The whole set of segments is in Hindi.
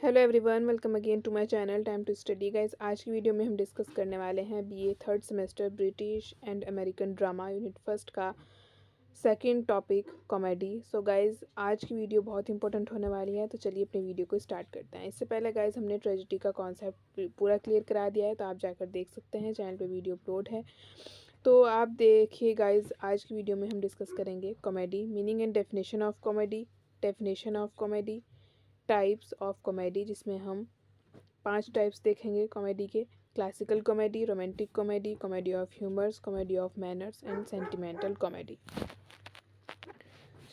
Hello everyone, welcome again to my channel time to study guys. आज की वीडियो में हम डिस्कस करने वाले हैं BA third semester British and American drama unit first का second topic comedy. So guys, आज की वीडियो बहुत इंपॉर्टेंट होने वाली है, तो चलिए अपनी वीडियो को स्टार्ट करते हैं। इससे पहले गाइस हमने ट्रेजेडी का कॉन्सेप्ट पूरा क्लियर करा दिया है, तो आप जाकर देख सकते हैं, चैनल पर वीडियो अपलोड है। तो आप देखिए गाइस, आज की वीडियो में हम डिस्कस करेंगे comedy, meaning and definition of comedy, types of comedy, जिसमें हम 5 टाइप्स देखेंगे कॉमेडी के: classical comedy, romantic comedy, comedy of humours, comedy of manners and sentimental comedy.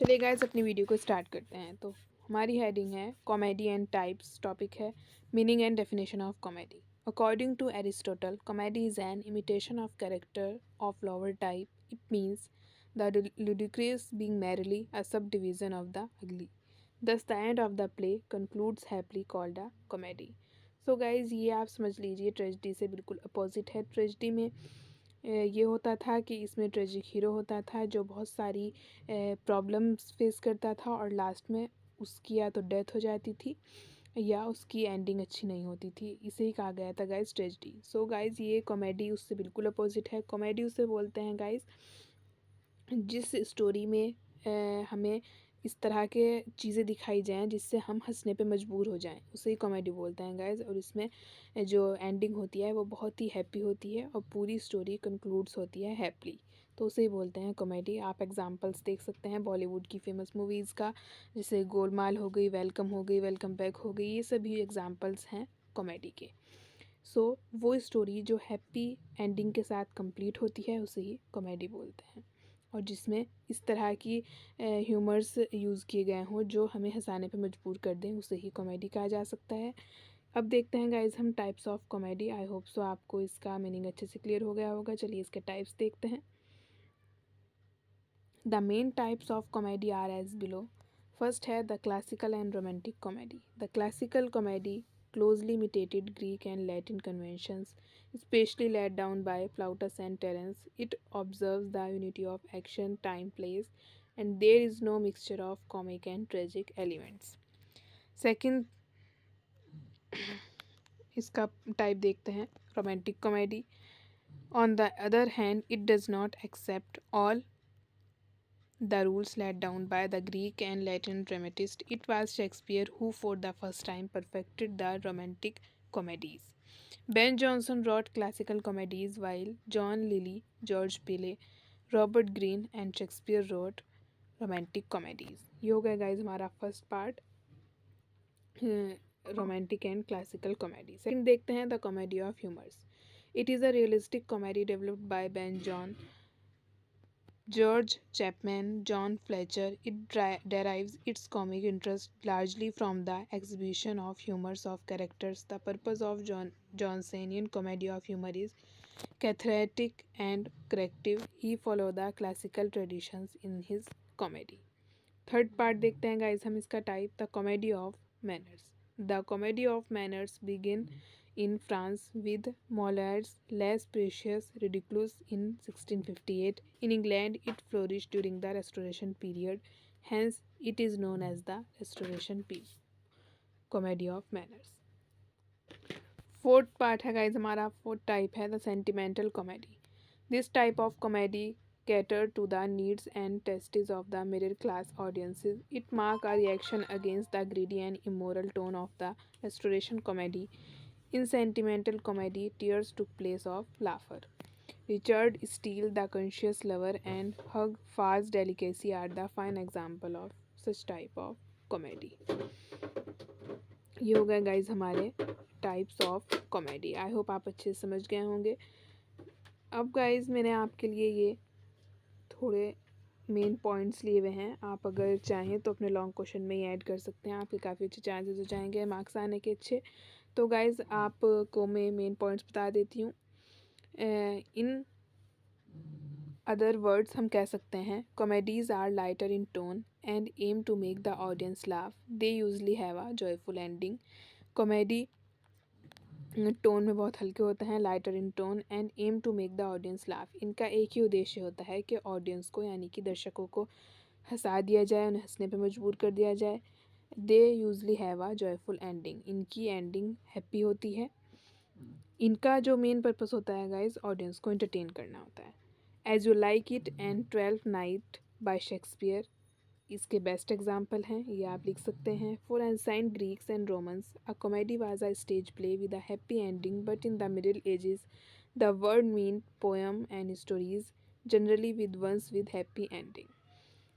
चलिए गाइस अपनी वीडियो को स्टार्ट करते हैं। तो हमारी हेडिंग है कॉमेडी एंड टाइप्स, टॉपिक है meaning and definition of comedy. According to Aristotle, comedy is an imitation of character of lower type. It means the ludicrous being merely a subdivision of the ugly. Thus the end of the play concludes happily called a comedy. So guys, ये आप समझ लीजिए ट्रेजिडी से बिल्कुल अपोजिट है। ट्रेजिडी में ये होता था कि इसमें ट्रेजिक हीरो होता था जो बहुत सारी प्रॉब्लम्स फेस करता था और लास्ट में उसकी या तो डेथ हो जाती थी या उसकी एंडिंग अच्छी नहीं होती थी। इसे ही कहा गया था गाइस ट्रेजिडी। सो गाइस, ये कॉमेडी उससे बिल्कुल अपोजिट है। कॉमेडी उसे बोलते हैं गाइस जिस स्टोरी में हमें इस तरह के चीज़ें दिखाई जाएँ जिससे हम हंसने पे मजबूर हो जाएं, उसे ही कॉमेडी बोलते हैं गाइस। और इसमें जो एंडिंग होती है वो बहुत ही हैप्पी होती है और पूरी स्टोरी कंक्लूड्स होती है हैप्पली, तो उसे ही बोलते हैं कॉमेडी। आप एग्जांपल्स देख सकते हैं बॉलीवुड की फेमस मूवीज़ का, जैसे गोलमाल हो गई, वेलकम हो गई, वेलकम बैक हो गई, ये सभी एग्जाम्पल्स हैं कॉमेडी के। सो वो स्टोरी जो हैप्पी एंडिंग के साथ कंप्लीट होती है उसे ही कॉमेडी बोलते हैं, और जिसमें इस तरह की ह्यूमर्स यूज़ किए गए हों जो हमें हंसाने पे मजबूर कर दें, उसे ही कॉमेडी कहा जा सकता है। अब देखते हैं गाइज हम types of comedy. I hope सो आपको इसका मीनिंग अच्छे से क्लियर हो गया होगा। चलिए इसके टाइप्स देखते हैं। The main types of comedy are as below. First है the classical and romantic comedy. The classical comedy closely imitated Greek and Latin conventions, especially laid down by Plautus and Terence. It observes the unity of action, time, place, and there is no mixture of comic and tragic elements. Second, इसका टाइप देखते हैं romantic comedy. On the other hand, it does not accept all the rules laid down by the Greek and Latin dramatists. It was Shakespeare who, for the first time, perfected the romantic comedies. Ben Jonson wrote classical comedies, while John Lyly, George Pele, Robert Greene, and Shakespeare wrote romantic comedies. ये हो गया गाइज हमारा first part, romantic and classical comedy. Second देखते हैं the comedy of humours. It is a realistic comedy developed by Ben John, George Chapman, John Fletcher. It derives its comic interest largely from the exhibition of humors of characters. The purpose of Johnsonian comedy of humor is cathartic and corrective. He followed the classical traditions in his comedy. Third part देखते हैं गाइस हम इसका type, the comedy of manners. The comedy of manners begin in France with Molière's Les Precieux Ridiculous in 1658. In England, it flourished during the Restoration period. Hence, it is known as the Restoration Comedy of Manners. Fourth part है गाइज हमारा, फोर्थ टाइप है the sentimental comedy. This type of comedy cater to the needs and tastes of the middle class audiences. It marked a reaction against the greedy and immoral tone of the Restoration comedy. In sentimental comedy, tears took place of laughter. Richard Steele, the conscious lover, and Hugh Farr's delicacy are the fine example of such type of comedy. ये हो गए गाइज हमारे types of comedy. I hope आप अच्छे से समझ गए होंगे। अब गाइज मैंने आपके लिए ये थोड़े मेन पॉइंट्स लिए हुए हैं, आप अगर चाहें तो अपने लॉन्ग क्वेश्चन में ही ऐड कर सकते हैं, आपके काफ़ी अच्छे चांसेस हो जाएंगे मार्क्स आने के अच्छे। तो गाइज़ आपको मैं मेन पॉइंट्स बता देती हूँ। इन अदर वर्ड्स हम कह सकते हैं comedies are lighter in tone and aim to make the audience laugh. They usually have a joyful ending. Comedy tone में बहुत हल्के होते हैं, lighter in tone, and aim to make the audience laugh. इनका एक ही उद्देश्य होता है कि ऑडियंस को यानी कि दर्शकों को हंसा दिया जाए, उन्हें हंसने पे मजबूर कर दिया जाए। दे usually have a joyful ending, इनकी एंडिंग हैप्पी होती है। इनका जो मेन पर्पस होता है गाइज ऑडियंस को एंटरटेन करना होता है। As you like it and 12th night by Shakespeare इसके बेस्ट एग्जाम्पल हैं, ये आप लिख सकते हैं। For ancient Greeks and Romans a comedy was a stage play with a happy ending, but in the middle ages the word mean poem and stories generally with ones with happy ending.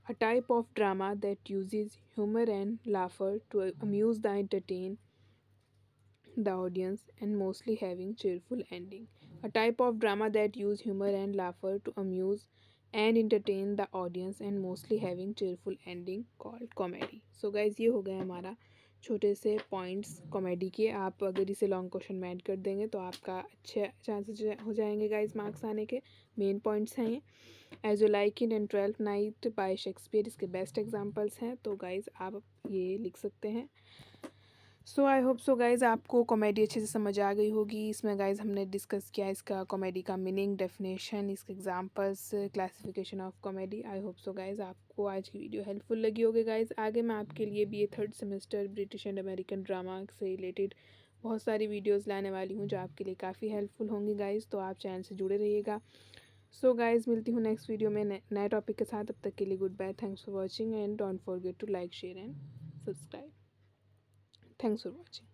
A type of drama that uses humor and laughter to amuse the entertain the audience and mostly having cheerful ending. A type of drama that use humor and laughter to amuse and entertain the audience and mostly having cheerful ending called comedy. So guys ये हो गया हमारा छोटे से पॉइंट्स कॉमेडी के। आप अगर इसे लॉन्ग क्वेश्चन में ऐड कर देंगे तो आपका अच्छे चांसेस हो जाएंगे गाइस मार्क्स आने के। मेन पॉइंट्स हैं ये। As you like it and 12th night by Shakespeare इसके बेस्ट एग्जांपल्स हैं, तो गाइस आप ये लिख सकते हैं। So I hope so guys आपको कॉमेडी अच्छे से समझ आ गई होगी। इसमें गाइज़ हमने डिस्कस किया इसका कॉमेडी का मीनिंग, डेफिनेशन, इसके examples, classification of comedy. I hope so guys आपको आज की वीडियो हेल्पफुल लगी होगी गाइज़। आगे मैं आपके लिए BA 3rd semester British and American drama से रिलेटेड बहुत सारी वीडियोज़ लाने वाली हूँ जो आपके लिए काफ़ी हेल्पफुल होंगी गाइज़, तो आप चैनल से जुड़े रहिएगा। सो गाइज़ मिलती हूँ नेक्स्ट वीडियो में नए टॉपिक के साथ। तब तक के लिए good bye, thanks for watching and don't forget to like share and subscribe. Thanks for watching.